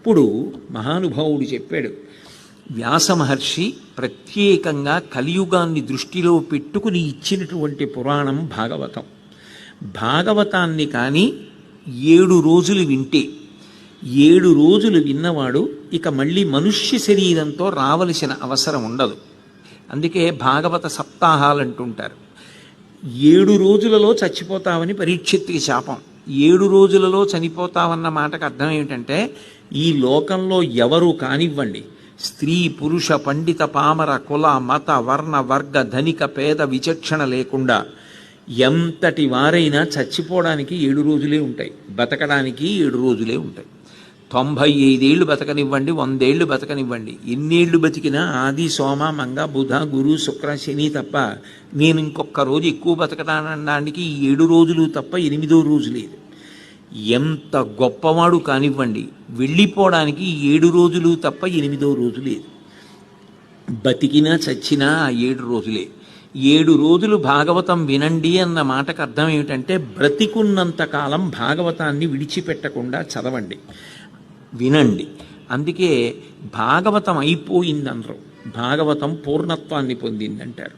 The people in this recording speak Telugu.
అప్పుడు మహానుభావుడు చెప్పాడు, వ్యాస మహర్షి ప్రత్యేకంగా కలియుగాన్ని దృష్టిలో పెట్టుకుని ఇచ్చినటువంటి పురాణం భాగవతం. భాగవతాన్ని కానీ 7 రోజులు వింటే 7 రోజులు విన్నవాడు ఇక మళ్ళీ మనుష్య శరీరంతో రావలసిన అవసరం ఉండదు. అందుకే భాగవత సప్తాహాలు అంటుంటారు. 7 రోజులలో చచ్చిపోతావని పరీక్షిత్తుకి శాపం. 7 రోజులలో చనిపోతావన్న మాటకు అర్థం ఏమిటంటే, ఈ లోకంలో ఎవరు కానివ్వండి, స్త్రీ పురుష పండిత పామర కుల మత వర్ణ వర్గ ధనిక పేద విచక్షణ లేకుండా ఎంతటి వారైనా చచ్చిపోవడానికి 7 రోజులే ఉంటాయి, బతకడానికి 7 రోజులే ఉంటాయి. 95 ఏళ్ళు బతకనివ్వండి, 100 ఏళ్ళు బతకనివ్వండి, ఎన్నేళ్ళు బతికినా ఆది సోమ మంగ బుధ గురు శుక్ర శని తప్ప నేను ఇంకొక రోజు ఎక్కువ బతకడానికి 7 రోజులు తప్ప 8వ రోజు లేదు. ఎంత గొప్పవాడు కానివ్వండి, వెళ్ళిపోవడానికి 7 రోజులు తప్ప 8వ రోజు లేదు. బతికినా చచ్చినా ఆ 7 రోజులే. 7 రోజులు భాగవతం వినండి అన్న మాటకు అర్థం ఏమిటంటే, బ్రతికున్నంతకాలం భాగవతాన్ని విడిచిపెట్టకుండా చదవండి, వినండి. అందుకే భాగవతం అయిపోయిందనరు, భాగవతం పూర్ణత్వాన్ని పొందిందంటారు.